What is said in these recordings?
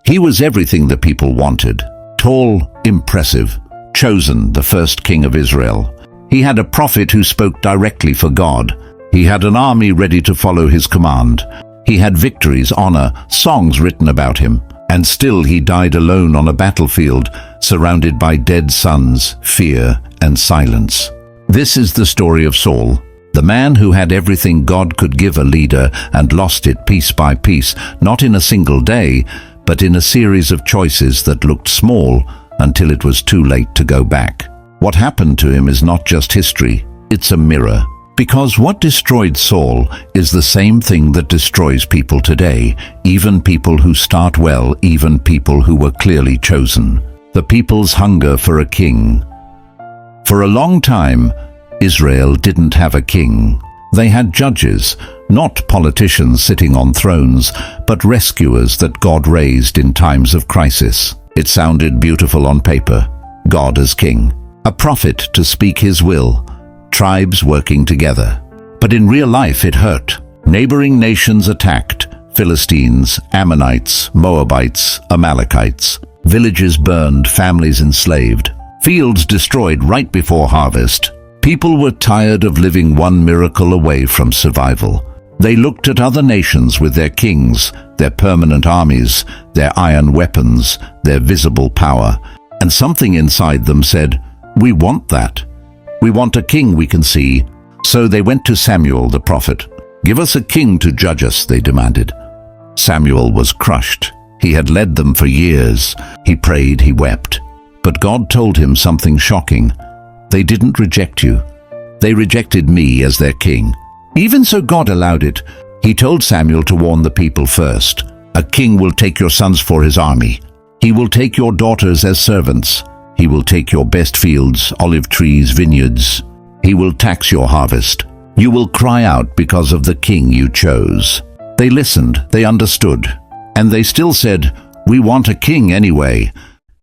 He was everything the people wanted. Tall, impressive, chosen, the first king of Israel. He had a prophet who spoke directly for God. He had an army ready to follow his command. He had victories, honor, songs written about him. And still he died alone on a battlefield, surrounded by dead sons, fear, and silence. This is the story of Saul, the man who had everything God could give a leader and lost it piece by piece, not in a single day, but in a series of choices that looked small until it was too late to go back. What happened to him is not just history, it's a mirror. Because what destroyed Saul is the same thing that destroys people today, even people who start well, even people who were clearly chosen. The people's hunger for a king. For a long time, Israel didn't have a king. They had judges, not politicians sitting on thrones, but rescuers that God raised in times of crisis. It sounded beautiful on paper. God as king. A prophet to speak his will. Tribes working together. But in real life it hurt. Neighboring nations attacked. Philistines, Ammonites, Moabites, Amalekites. Villages burned, families enslaved. Fields destroyed right before harvest. People were tired of living one miracle away from survival. They looked at other nations with their kings, their permanent armies, their iron weapons, their visible power, and something inside them said, "We want that. We want a king we can see." So they went to Samuel the prophet. "Give us a king to judge us," they demanded. Samuel was crushed. He had led them for years. He prayed, he wept. But God told him something shocking. "They didn't reject you. They rejected me as their king." Even so, God allowed it. He told Samuel to warn the people first. "A king will take your sons for his army. He will take your daughters as servants. He will take your best fields, olive trees, vineyards. He will tax your harvest. You will cry out because of the king you chose." They listened, they understood, and they still said, "We want a king anyway."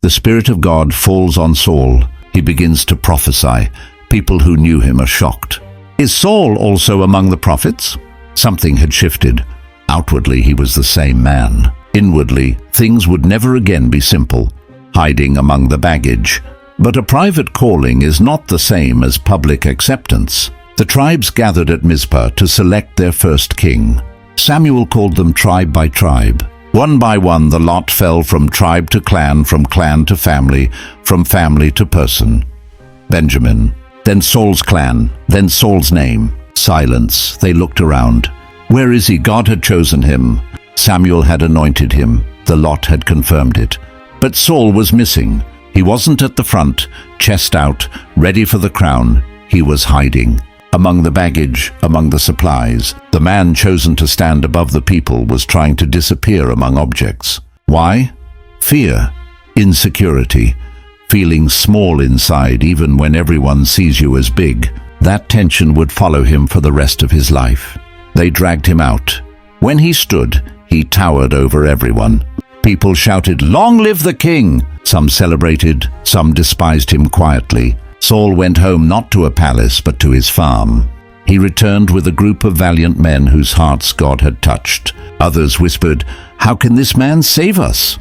The Spirit of God falls on Saul. He begins to prophesy. People who knew him are shocked. Is Saul also among the prophets? Something had shifted. Outwardly, he was the same man. Inwardly, things would never again be simple, hiding among the baggage. But a private calling is not the same as public acceptance. The tribes gathered at Mizpah to select their first king. Samuel called them tribe by tribe. One by one, the lot fell from tribe to clan, from clan to family, from family to person. Benjamin, then Saul's clan, then Saul's name. Silence. They looked around. Where is he? God had chosen him. Samuel had anointed him. The lot had confirmed it. But Saul was missing. He wasn't at the front, chest out, ready for the crown. He was hiding. Among the baggage, among the supplies, the man chosen to stand above the people was trying to disappear among objects. Why? Fear, insecurity, feeling small inside even when everyone sees you as big. That tension would follow him for the rest of his life. They dragged him out. When he stood, he towered over everyone. People shouted, "Long live the king!" Some celebrated, some despised him quietly. Saul went home not to a palace but to his farm. He returned with a group of valiant men whose hearts God had touched. Others whispered, "How can this man save us?"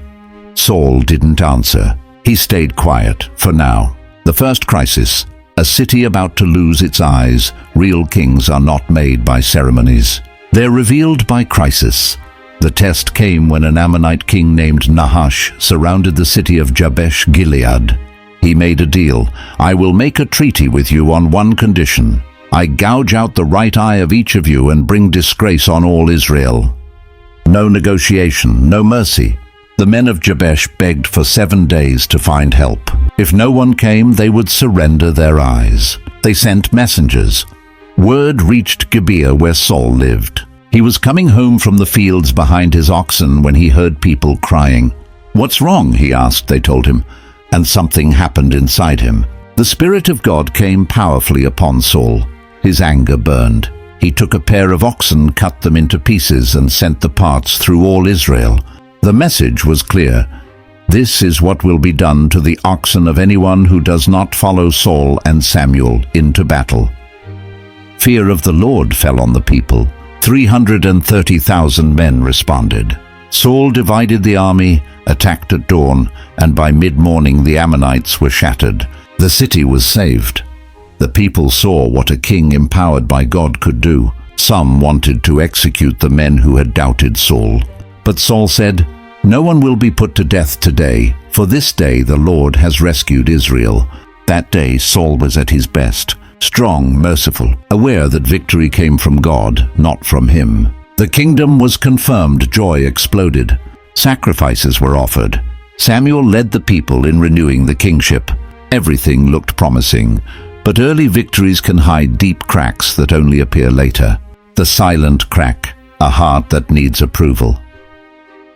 Saul didn't answer. He stayed quiet, for now. The first crisis, a city about to lose its eyes. Real kings are not made by ceremonies. They're revealed by crisis. The test came when an Ammonite king named Nahash surrounded the city of Jabesh Gilead. He made a deal. "I will make a treaty with you on one condition. I gouge out the right eye of each of you and bring disgrace on all Israel." No negotiation, no mercy. The men of Jabesh begged for 7 days to find help. If no one came, they would surrender their eyes. They sent messengers. Word reached Gibeah where Saul lived. He was coming home from the fields behind his oxen when he heard people crying. "What's wrong?" he asked, they told him. And something happened inside him. The Spirit of God came powerfully upon Saul. His anger burned. He took a pair of oxen, cut them into pieces, and sent the parts through all Israel. The message was clear. This is what will be done to the oxen of anyone who does not follow Saul and Samuel into battle. Fear of the Lord fell on the people. 330,000 men responded. Saul divided the army, attacked at dawn, and by mid-morning the Ammonites were shattered. The city was saved. The people saw what a king empowered by God could do. Some wanted to execute the men who had doubted Saul. But Saul said, "No one will be put to death today, for this day the Lord has rescued Israel." That day Saul was at his best, strong, merciful, aware that victory came from God, not from him. The kingdom was confirmed, joy exploded. Sacrifices were offered. Samuel led the people in renewing the kingship. Everything looked promising, but early victories can hide deep cracks that only appear later. The silent crack, a heart that needs approval.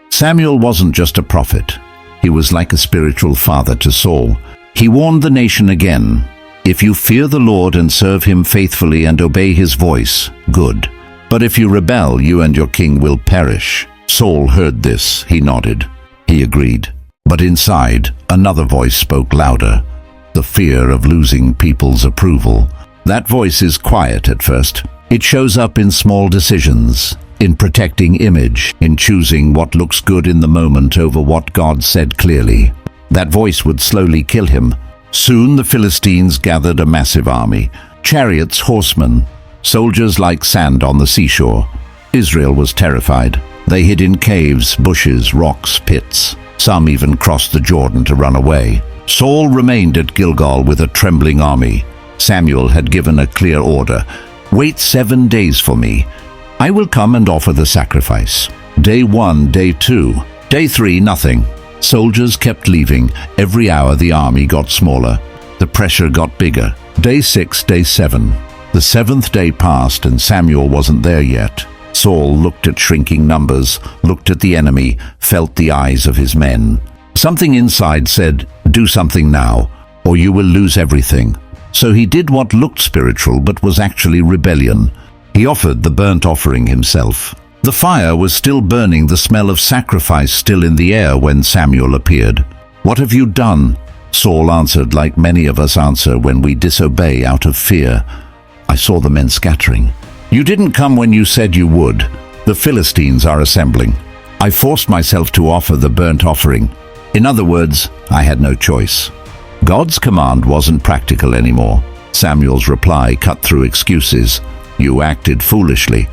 Samuel wasn't just a prophet. He was like a spiritual father to Saul. He warned the nation again, "If you fear the Lord and serve him faithfully and obey his voice, good. But if you rebel, you and your king will perish." Saul heard this. He nodded. He agreed. But inside, another voice spoke louder. The fear of losing people's approval. That voice is quiet at first. It shows up in small decisions, in protecting image, in choosing what looks good in the moment over what God said clearly. That voice would slowly kill him. Soon the Philistines gathered a massive army, chariots, horsemen, soldiers like sand on the seashore. Israel was terrified. They hid in caves, bushes, rocks, pits. Some even crossed the Jordan to run away. Saul remained at Gilgal with a trembling army. Samuel had given a clear order, "Wait 7 days for me. I will come and offer the sacrifice." Day 1, day 2, day 3, nothing. Soldiers kept leaving. Every hour the army got smaller. The pressure got bigger. Day 6, day 7. The 7th day passed and Samuel wasn't there yet. Saul looked at shrinking numbers, looked at the enemy, felt the eyes of his men. Something inside said, "Do something now, or you will lose everything." So he did what looked spiritual but was actually rebellion. He offered the burnt offering himself. The fire was still burning, the smell of sacrifice still in the air when Samuel appeared. "What have you done?" Saul answered like many of us answer when we disobey out of fear. "I saw the men scattering." "You didn't come when you said you would. The Philistines are assembling. I forced myself to offer the burnt offering. In other words, I had no choice." God's command wasn't practical anymore. Samuel's reply cut through excuses. "You acted foolishly.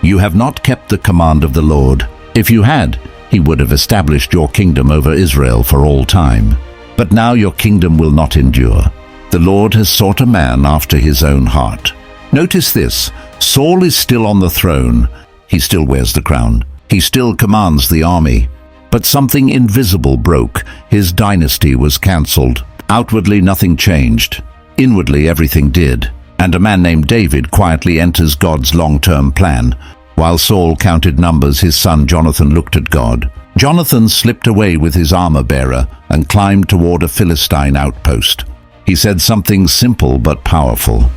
You have not kept the command of the Lord. If you had, he would have established your kingdom over Israel for all time. But now your kingdom will not endure. The Lord has sought a man after his own heart." Notice this. Saul is still on the throne. He still wears the crown. He still commands the army. But something invisible broke. His dynasty was cancelled. Outwardly nothing changed. Inwardly everything did. And a man named David quietly enters God's long-term plan. While Saul counted numbers, his son Jonathan looked at God. Jonathan slipped away with his armor-bearer and climbed toward a Philistine outpost. He said something simple but powerful.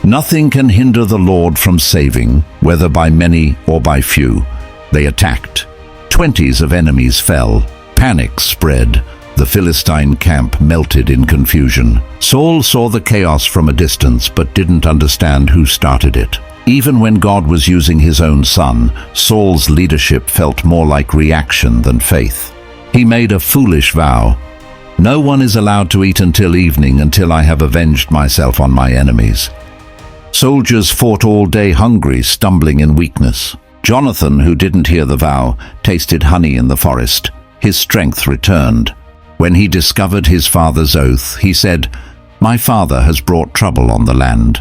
"Nothing can hinder the Lord from saving, whether by many or by few." They attacked. 20s of enemies fell. Panic spread. The Philistine camp melted in confusion. Saul saw the chaos from a distance but didn't understand who started it. Even when God was using his own son, Saul's leadership felt more like reaction than faith. He made a foolish vow. "No one is allowed to eat until evening until I have avenged myself on my enemies." Soldiers fought all day hungry, stumbling in weakness. Jonathan, who didn't hear the vow, tasted honey in the forest. His strength returned. When he discovered his father's oath, he said, "My father has brought trouble on the land."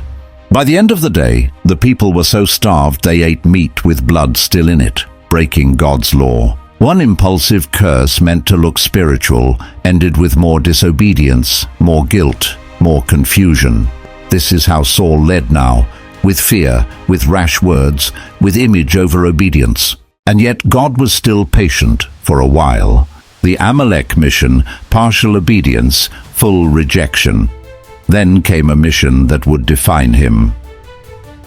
By the end of the day, the people were so starved they ate meat with blood still in it, breaking God's law. One impulsive curse meant to look spiritual ended with more disobedience, more guilt, more confusion. This is how Saul led now, with fear, with rash words, with image over obedience. And yet God was still patient for a while. The Amalek mission, partial obedience, full rejection. Then came a mission that would define him.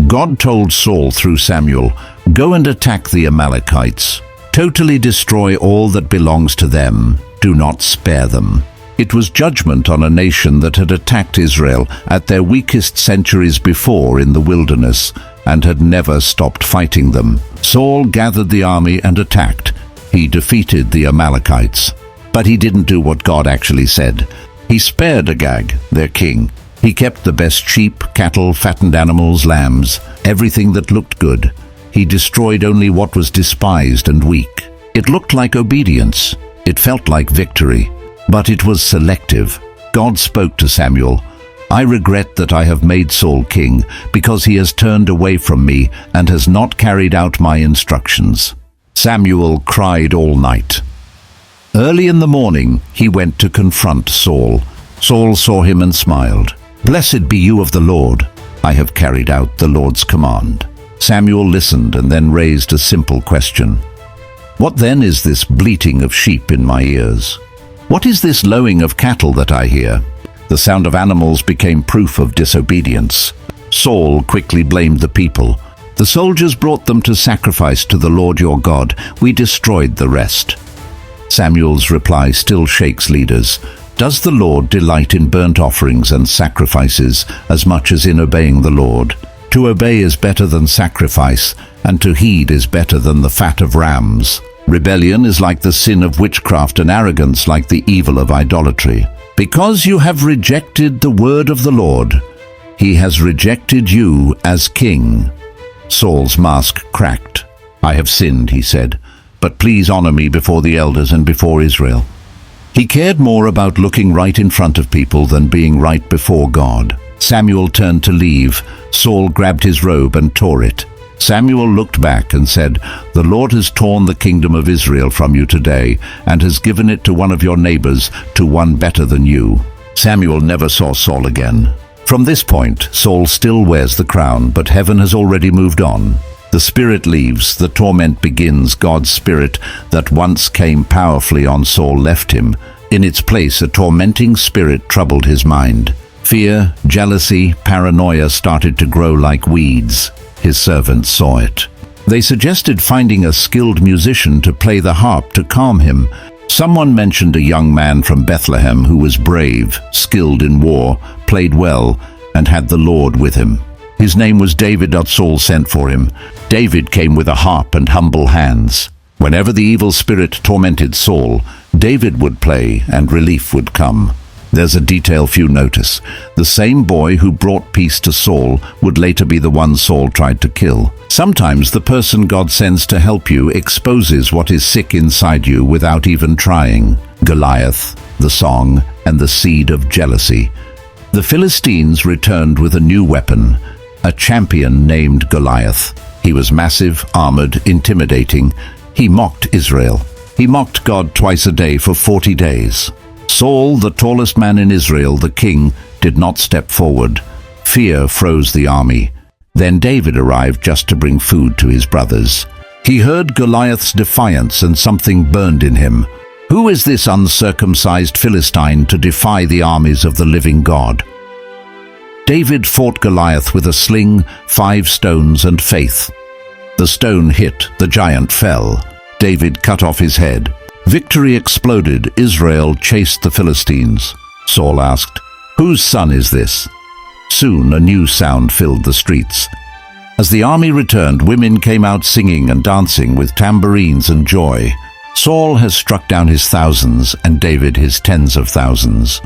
God told Saul through Samuel, "Go and attack the Amalekites. Totally destroy all that belongs to them. Do not spare them." It was judgment on a nation that had attacked Israel at their weakest centuries before in the wilderness and had never stopped fighting them. Saul gathered the army and attacked. He defeated the Amalekites. But he didn't do what God actually said. He spared Agag, their king. He kept the best sheep, cattle, fattened animals, lambs, everything that looked good. He destroyed only what was despised and weak. It looked like obedience. It felt like victory. But it was selective. God spoke to Samuel, "I regret that I have made Saul king, because he has turned away from me and has not carried out my instructions." Samuel cried all night. Early in the morning, he went to confront Saul. Saul saw him and smiled. "Blessed be you of the Lord. I have carried out the Lord's command." Samuel listened and then raised a simple question. "What then is this bleating of sheep in my ears? What is this lowing of cattle that I hear?" The sound of animals became proof of disobedience. Saul quickly blamed the people. "The soldiers brought them to sacrifice to the Lord your God. We destroyed the rest." Samuel's reply still shakes leaders. Does the Lord delight in burnt offerings and sacrifices as much as in obeying the Lord? To obey is better than sacrifice, and to heed is better than the fat of rams. Rebellion is like the sin of witchcraft, and arrogance like the evil of idolatry. Because you have rejected the word of the Lord, he has rejected you as king. Saul's mask cracked. "I have sinned," he said, "but please honor me before the elders and before Israel." He cared more about looking right in front of people than being right before God. Samuel turned to leave. Saul grabbed his robe and tore it. Samuel looked back and said, "The Lord has torn the kingdom of Israel from you today and has given it to one of your neighbors, to one better than you." Samuel never saw Saul again. From this point, Saul still wears the crown, but heaven has already moved on. The Spirit leaves, the torment begins. God's Spirit that once came powerfully on Saul left him. In its place, a tormenting spirit troubled his mind. Fear, jealousy, paranoia started to grow like weeds. His servants saw it. They suggested finding a skilled musician to play the harp to calm him. Someone mentioned a young man from Bethlehem who was brave, skilled in war, played well, and had the Lord with him. His name was David. Saul sent for him. David came with a harp and humble hands. Whenever the evil spirit tormented Saul, David would play and relief would come. There's a detail few notice. The same boy who brought peace to Saul would later be the one Saul tried to kill. Sometimes the person God sends to help you exposes what is sick inside you without even trying. Goliath, the song, and the seed of jealousy. The Philistines returned with a new weapon, a champion named Goliath. He was massive, armored, intimidating. He mocked Israel. He mocked God twice a day for 40 days. Saul, the tallest man in Israel, the king, did not step forward. Fear froze the army. Then David arrived just to bring food to his brothers. He heard Goliath's defiance and something burned in him. Who is this uncircumcised Philistine to defy the armies of the living God? David fought Goliath with a sling, 5 stones, and faith. The stone hit, the giant fell. David cut off his head. Victory exploded. Israel chased the Philistines. Saul asked, "Whose son is this?" Soon a new sound filled the streets. As the army returned, women came out singing and dancing with tambourines and joy. Saul has struck down his thousands and David his tens of thousands.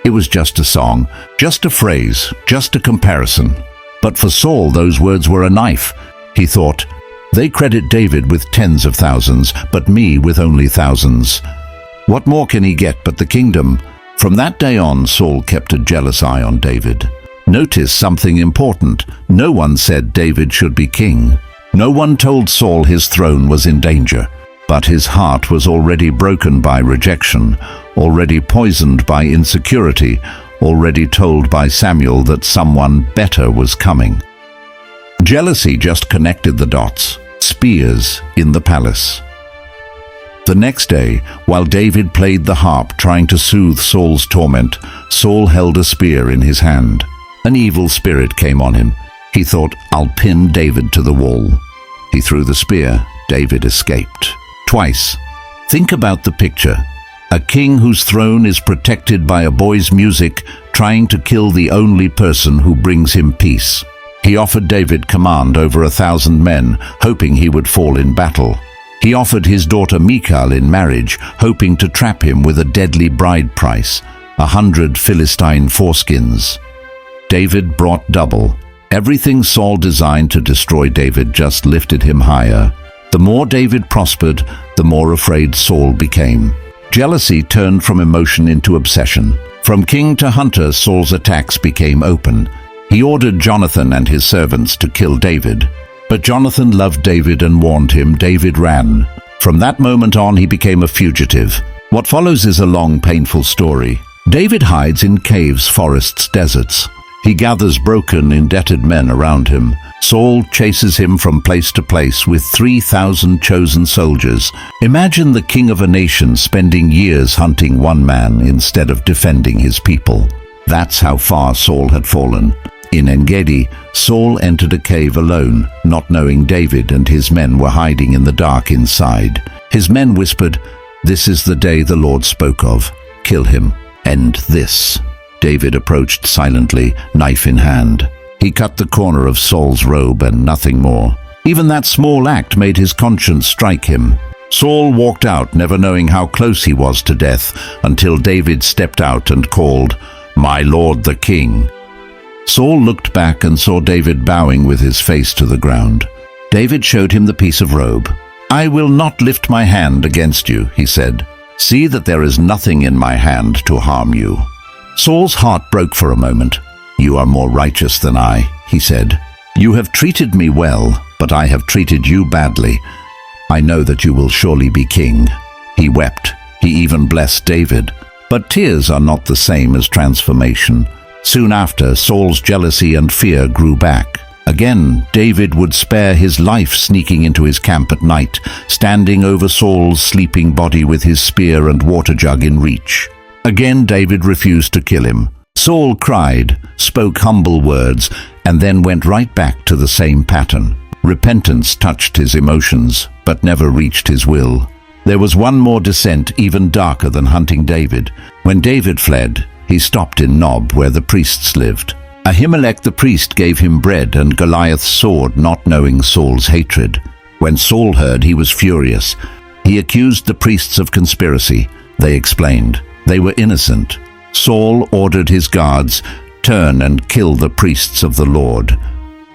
It was just a song, just a phrase, just a comparison. But for Saul, those words were a knife. He thought, they credit David with tens of thousands, but me with only thousands. What more can he get but the kingdom? From that day on, Saul kept a jealous eye on David. Notice something important. No one said David should be king. No one told Saul his throne was in danger. But his heart was already broken by rejection, already poisoned by insecurity, already told by Samuel that someone better was coming. Jealousy just connected the dots. Spears in the palace. The next day, while David played the harp trying to soothe Saul's torment, Saul held a spear in his hand. An evil spirit came on him. He thought, I'll pin David to the wall. He threw the spear. David escaped. Twice. Think about the picture. A king whose throne is protected by a boy's music trying to kill the only person who brings him peace. He offered David command over 1,000 men, hoping he would fall in battle. He offered his daughter Michal in marriage, hoping to trap him with a deadly bride price, 100 Philistine foreskins. David brought double. Everything Saul designed to destroy David just lifted him higher. The more David prospered, the more afraid Saul became. Jealousy turned from emotion into obsession. From king to hunter, Saul's attacks became open. He ordered Jonathan and his servants to kill David. But Jonathan loved David and warned him. David ran. From that moment on, he became a fugitive. What follows is a long, painful story. David hides in caves, forests, deserts. He gathers broken, indebted men around him. Saul chases him from place to place with 3,000 chosen soldiers. Imagine the king of a nation spending years hunting one man instead of defending his people. That's how far Saul had fallen. In En-Gedi, Saul entered a cave alone, not knowing David and his men were hiding in the dark inside. His men whispered, "This is the day the Lord spoke of. Kill him. End this." David approached silently, knife in hand. He cut the corner of Saul's robe and nothing more. Even that small act made his conscience strike him. Saul walked out, never knowing how close he was to death, until David stepped out and called, "My lord the king." Saul looked back and saw David bowing with his face to the ground. David showed him the piece of robe. "I will not lift my hand against you," he said. "See that there is nothing in my hand to harm you." Saul's heart broke for a moment. "You are more righteous than I," he said. "You have treated me well, but I have treated you badly. I know that you will surely be king." He wept. He even blessed David. But tears are not the same as transformation. Soon after, Saul's jealousy and fear grew back. Again, David would spare his life sneaking into his camp at night, standing over Saul's sleeping body with his spear and water jug in reach. Again, David refused to kill him. Saul cried, spoke humble words, and then went right back to the same pattern. Repentance touched his emotions, but never reached his will. There was one more descent, even darker than hunting David. When David fled, he stopped in Nob, where the priests lived. Ahimelech the priest gave him bread and Goliath's sword, not knowing Saul's hatred. When Saul heard, he was furious. He accused the priests of conspiracy. They explained. They were innocent. Saul ordered his guards, "Turn and kill the priests of the Lord."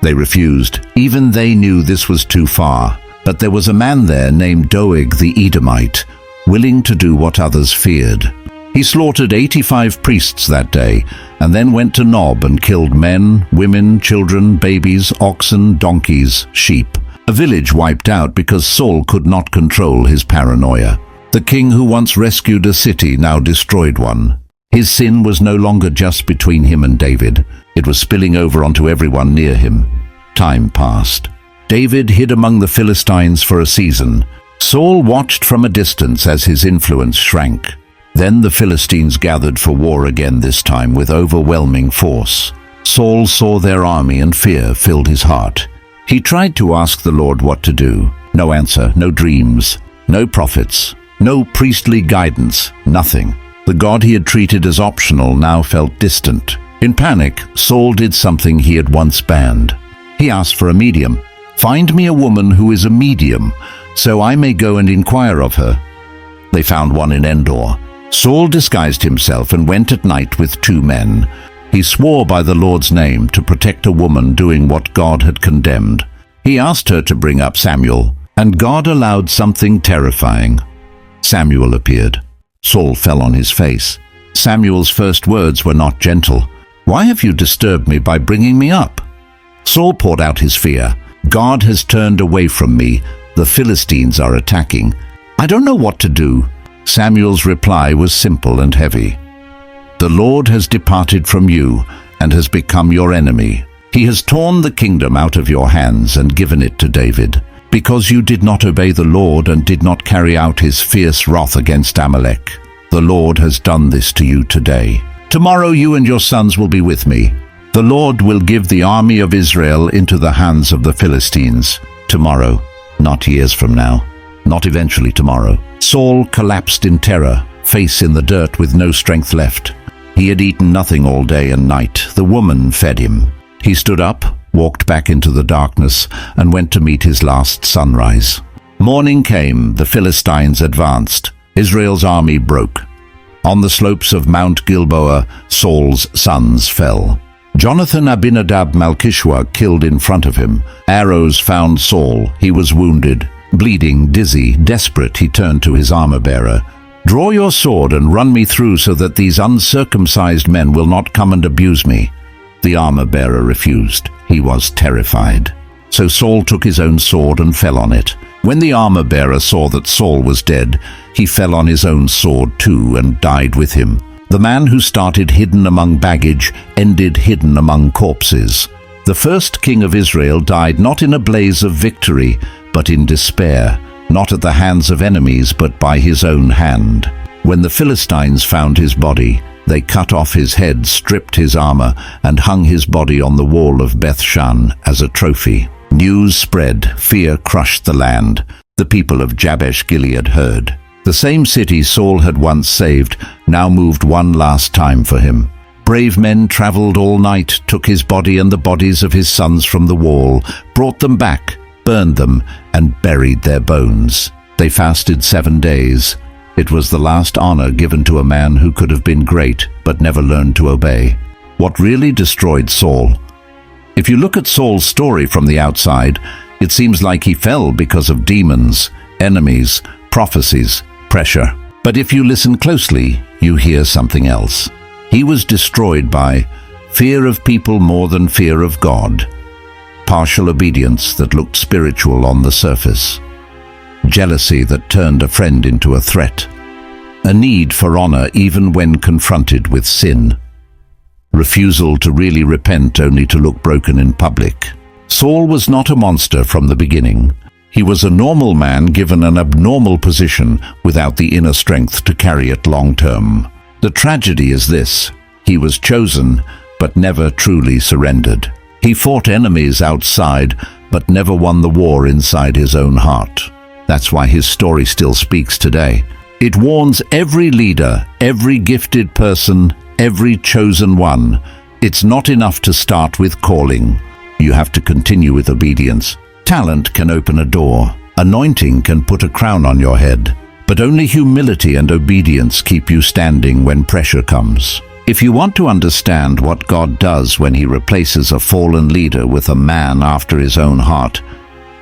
They refused. Even they knew this was too far. But there was a man there named Doeg the Edomite, willing to do what others feared. He slaughtered 85 priests that day, and then went to Nob and killed men, women, children, babies, oxen, donkeys, sheep. A village wiped out because Saul could not control his paranoia. The king who once rescued a city now destroyed one. His sin was no longer just between him and David. It was spilling over onto everyone near him. Time passed. David hid among the Philistines for a season. Saul watched from a distance as his influence shrank. Then the Philistines gathered for war again, this time with overwhelming force. Saul saw their army and fear filled his heart. He tried to ask the Lord what to do. No answer, no dreams, no prophets, no priestly guidance, nothing. The God he had treated as optional now felt distant. In panic, Saul did something he had once banned. He asked for a medium. "Find me a woman who is a medium, so I may go and inquire of her." They found one in Endor. Saul disguised himself and went at night with 2 men. He swore by the Lord's name to protect a woman doing what God had condemned. He asked her to bring up Samuel, and God allowed something terrifying. Samuel appeared. Saul fell on his face. Samuel's first words were not gentle. "Why have you disturbed me by bringing me up?" Saul poured out his fear. "God has turned away from me. The Philistines are attacking. I don't know what to do." Samuel's reply was simple and heavy. "The Lord has departed from you and has become your enemy. He has torn the kingdom out of your hands and given it to David, because you did not obey the Lord and did not carry out his fierce wrath against Amalek. The Lord has done this to you today. Tomorrow you and your sons will be with me. The Lord will give the army of Israel into the hands of the Philistines. Tomorrow, not years from now, not eventually tomorrow." Saul collapsed in terror, face in the dirt with no strength left. He had eaten nothing all day and night. The woman fed him. He stood up, walked back into the darkness, and went to meet his last sunrise. Morning came, the Philistines advanced. Israel's army broke. On the slopes of Mount Gilboa, Saul's sons fell. Jonathan Abinadab Malchishua killed in front of him. Arrows found Saul. He was wounded. Bleeding, dizzy, desperate, he turned to his armor-bearer. "Draw your sword and run me through so that these uncircumcised men will not come and abuse me." The armor-bearer refused. He was terrified. So Saul took his own sword and fell on it. When the armor-bearer saw that Saul was dead, he fell on his own sword too and died with him. The man who started hidden among baggage ended hidden among corpses. The first king of Israel died not in a blaze of victory, but in despair, not at the hands of enemies, but by his own hand. When the Philistines found his body, they cut off his head, stripped his armor, and hung his body on the wall of Bethshan as a trophy. News spread, fear crushed the land. The people of Jabesh Gilead heard. The same city Saul had once saved now moved one last time for him. Brave men traveled all night, took his body and the bodies of his sons from the wall, brought them back, burned them, and buried their bones. They fasted 7 days. It was the last honor given to a man who could have been great but never learned to obey. What really destroyed Saul? If you look at Saul's story from the outside, it seems like he fell because of demons, enemies, prophecies, pressure. But if you listen closely, you hear something else. He was destroyed by fear of people more than fear of God, partial obedience that looked spiritual on the surface, jealousy that turned a friend into a threat, a need for honor even when confronted with sin, refusal to really repent only to look broken in public. Saul was not a monster from the beginning. He was a normal man given an abnormal position without the inner strength to carry it long term. The tragedy is this: he was chosen, but never truly surrendered. He fought enemies outside, but never won the war inside his own heart. That's why his story still speaks today. It warns every leader, every gifted person, every chosen one. It's not enough to start with calling. You have to continue with obedience. Talent can open a door. Anointing can put a crown on your head. But only humility and obedience keep you standing when pressure comes. If you want to understand what God does when he replaces a fallen leader with a man after his own heart,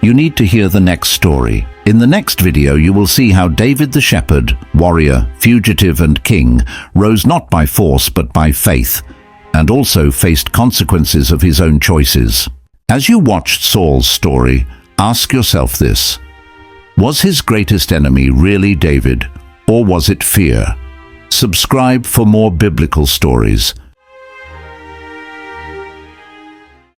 you need to hear the next story. In the next video, you will see how David the shepherd, warrior, fugitive, and king rose not by force but by faith, and also faced consequences of his own choices. As you watched Saul's story, ask yourself this: was his greatest enemy really David, or was it fear? Subscribe for more biblical stories.